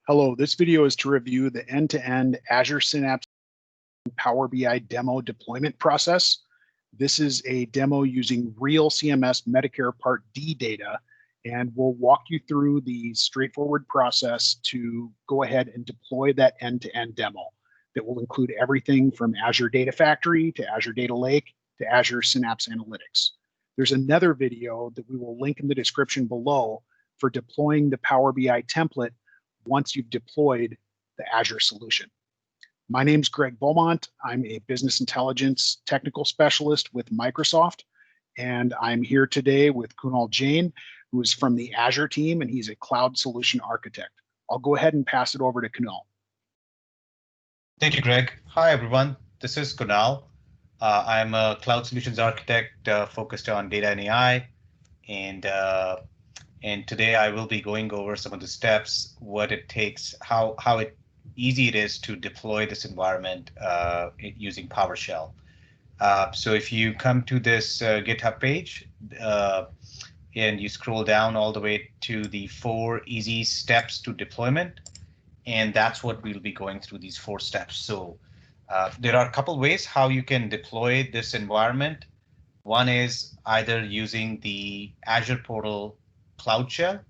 Hello, this video is to review the end-to-end Azure Synapse Power BI demo deployment process. This is a demo using real CMS Medicare Part D data, and we'll walk you through the straightforward process to go ahead and deploy that end-to-end demo that will include everything from Azure Data Factory to Azure Data Lake to Azure Synapse Analytics. There's another video that we will link in the description below for deploying the Power BI template once you've deployed the Azure solution. My name's Greg Beaumont. I'm a business intelligence technical specialist with Microsoft, and I'm here today with Kunal Jain, who is from the Azure team, and he's a cloud solution architect. I'll go ahead and pass it over to Kunal. Thank you, Greg. Hi, everyone. This is Kunal. I'm a cloud solutions architect focused on data and AI, and today I will be going over some of the steps, what it takes, how easy it is to deploy this environment using PowerShell. So if you come to this GitHub page and you scroll down all the way to the 4 easy steps to deployment, and that's what we'll be going through, these 4 steps. So there are a couple ways how you can deploy this environment. One is either using the Azure portal Cloud Shell.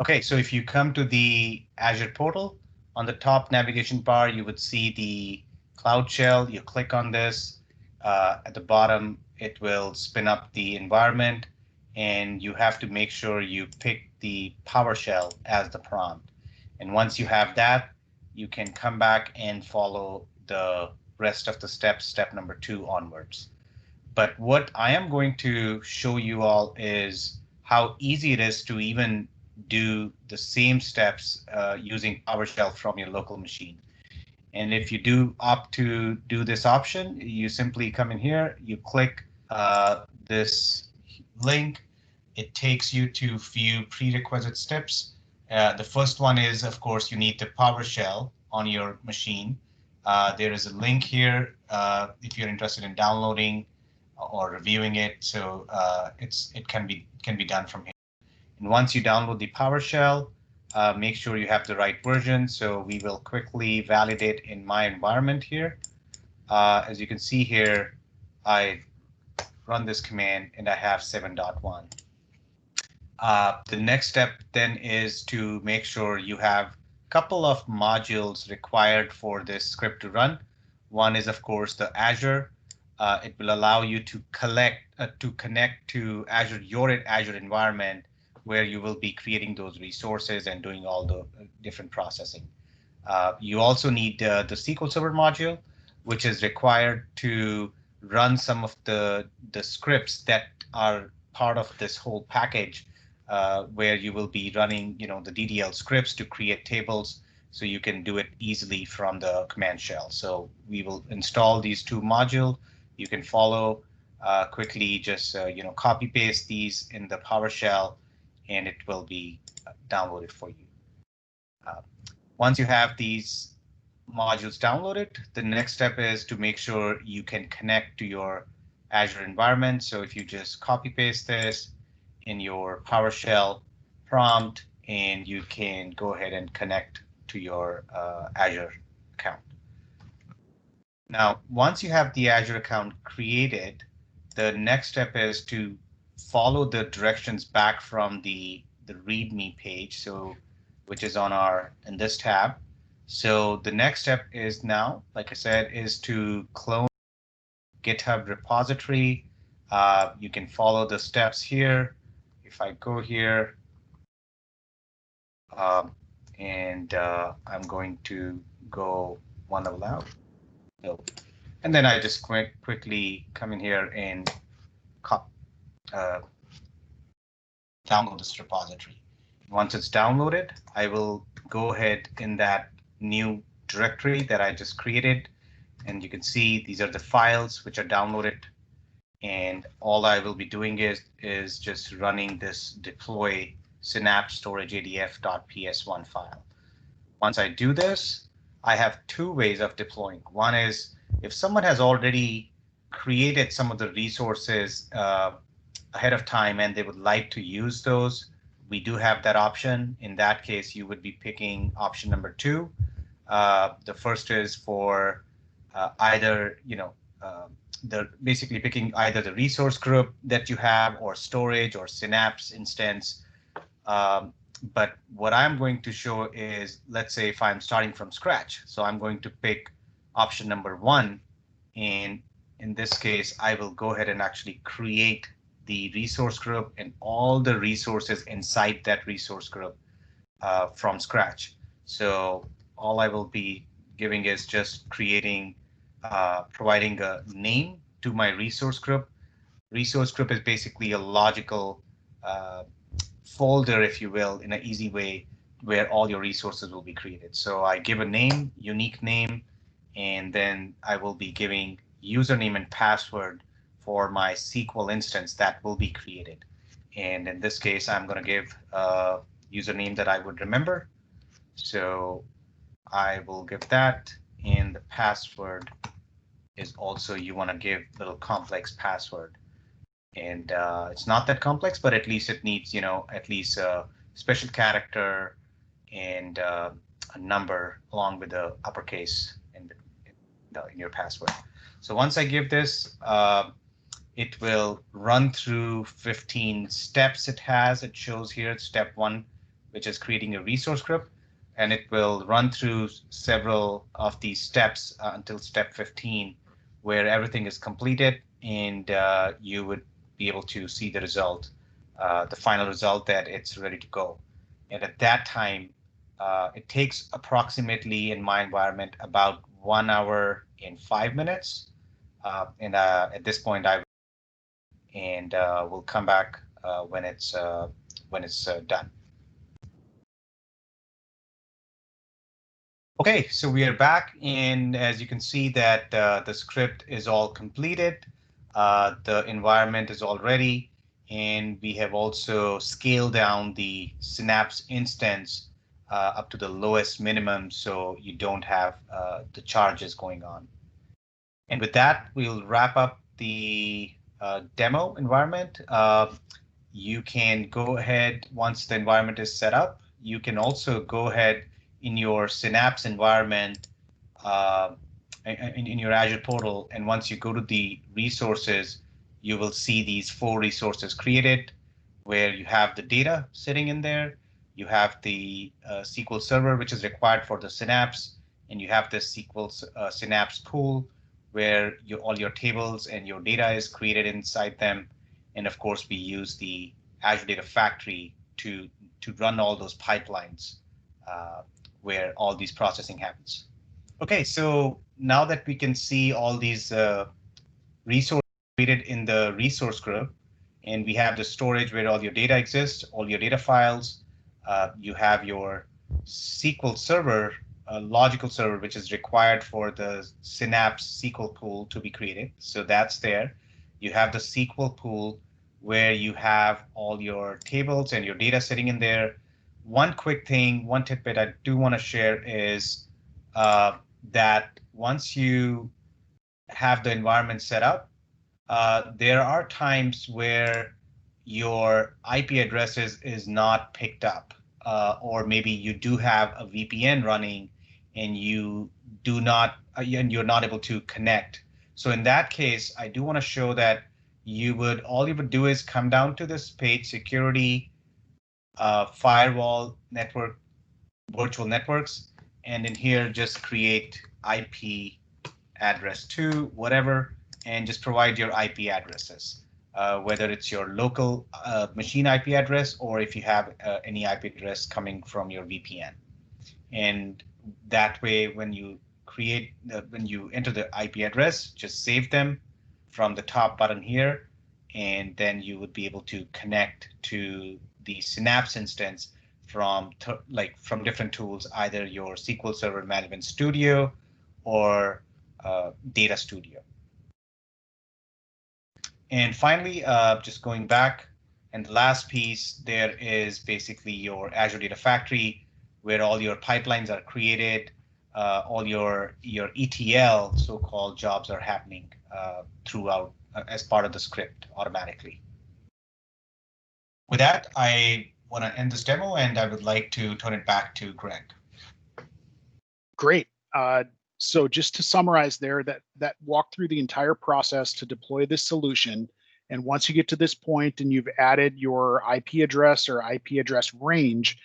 Okay, so if you come to the Azure portal, on the top navigation bar, you would see the Cloud Shell. You click on this. At the bottom, it will spin up the environment, and you have to make sure you pick the PowerShell as the prompt. And once you have that, you can come back and follow the rest of the steps, step number 2 onwards. But what I am going to show you all is how easy it is to even do the same steps using PowerShell from your local machine. And if you do opt to do this option, you simply come in here, you click this link. It takes you to a few prerequisite steps. The first one is, of course, you need the PowerShell on your machine. There is a link here if you're interested in downloading or reviewing it. So it can be done from here. And once you download the PowerShell, make sure you have the right version. So we will quickly validate in my environment here. As you can see here, I run this command and I have 7.1. The next step then is to make sure you have a couple of modules required for this script to run. One is, of course, the Azure. It will allow you to connect to Azure, your Azure environment, where you will be creating those resources and doing all the different processing. You also need the SQL Server module, which is required to run some of the scripts that are part of this whole package, where you will be running, the DDL scripts to create tables, so you can do it easily from the command shell. So we will install these 2 modules. You can follow quickly, just copy paste these in the PowerShell, and it will be downloaded for you. Once you have these modules downloaded, the next step is to make sure you can connect to your Azure environment. So if you just copy paste this in your PowerShell prompt, and you can go ahead and connect to your Azure account. Now, once you have the Azure account created, the next step is to follow the directions back from the README page, which is in this tab. So the next step is now, like I said, is to clone GitHub repository. You can follow the steps here. If I go here, and I'm going to go one level out. And then I just quickly come in here and download this repository. Once it's downloaded, I will go ahead in that new directory that I just created, and you can see these are the files which are downloaded, and all I will be doing is just running this deploy synapse storage adf.ps1 file. Once I do this, I have 2 ways of deploying. One is if someone has already created some of the resources ahead of time and they would like to use those, we do have that option. In that case, you would be picking option number 2. The first is for either, basically picking either the resource group that you have or storage or Synapse instance. But what I'm going to show is, let's say if I'm starting from scratch, so I'm going to pick option number 1. And in this case, I will go ahead and actually create the resource group and all the resources inside that resource group from scratch. So all I will be giving is just creating, providing a name to my resource group. Resource group is basically a logical folder, if you will, in an easy way, where all your resources will be created. So I give a name, unique name, and then I will be giving username and password for my SQL instance that will be created. And in this case, I'm going to give a username that I would remember. So I will give that, and the password is also, you want to give a little complex password. And it's not that complex, but at least it needs, at least a special character and a number along with the uppercase in your password. So once I give this, it will run through 15 steps it has. It shows here step 1, which is creating a resource group, and it will run through several of these steps until step 15, where everything is completed, and you would be able to see the result, the final result, that it's ready to go. And at that time, it takes approximately, in my environment, about 1 hour and 5 minutes. And at this point, we'll come back when it's done. Okay, so we are back, and as you can see that the script is all completed. The environment is all ready, and we have also scaled down the Synapse instance up to the lowest minimum, so you don't have the charges going on. And with that, we'll wrap up the demo environment. You can go ahead, once the environment is set up, you can also go ahead in your Synapse environment, in your Azure portal, and once you go to the resources, you will see these 4 resources created, where you have the data sitting in there, you have the SQL Server, which is required for the Synapse, and you have the SQL Synapse pool, where all your tables and your data is created inside them. And of course, we use the Azure Data Factory to run all those pipelines where all these processing happens. Okay, so now that we can see all these resources created in the resource group, and we have the storage where all your data exists, all your data files, you have your SQL Server, a logical server, which is required for the Synapse SQL pool to be created. So that's there. You have the SQL pool where you have all your tables and your data sitting in there. One quick thing, one tidbit I do want to share is that once you have the environment set up, there are times where your IP address is not picked up, or maybe you do have a VPN running and you do not, and you're not able to connect. So in that case, I do want to show that all you would do is come down to this page, security, firewall, network, virtual networks, and in here just create IP address 2, whatever, and just provide your IP addresses, whether it's your local machine IP address or if you have any IP address coming from your VPN. And that way, when you enter the IP address, just save them from the top button here, and then you would be able to connect to the Synapse instance from different tools, either your SQL Server Management Studio or Data Studio. And finally, just going back, and the last piece there is basically your Azure Data Factory, where all your pipelines are created, all your ETL so-called jobs are happening throughout as part of the script automatically. With that, I want to end this demo, and I would like to turn it back to Greg. Great. So just to summarize there, that walked through the entire process to deploy this solution. And once you get to this point and you've added your IP address or IP address range,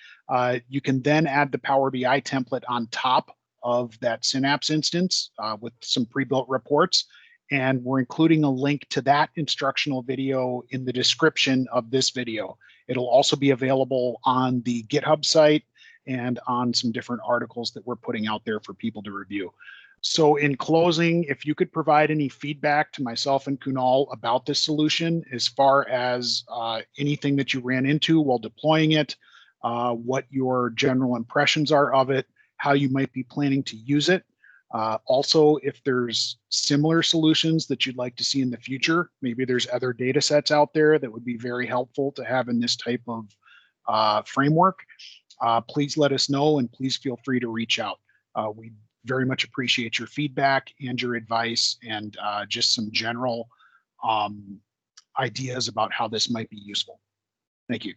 you can then add the Power BI template on top of that Synapse instance with some pre-built reports. And we're including a link to that instructional video in the description of this video. It'll also be available on the GitHub site and on some different articles that we're putting out there for people to review. So in closing, if you could provide any feedback to myself and Kunal about this solution, as far as anything that you ran into while deploying it, what your general impressions are of it, how you might be planning to use it. Also, if there's similar solutions that you'd like to see in the future, maybe there's other data sets out there that would be very helpful to have in this type of framework. Please let us know, and please feel free to reach out. We very much appreciate your feedback and your advice, and just some general ideas about how this might be useful. Thank you.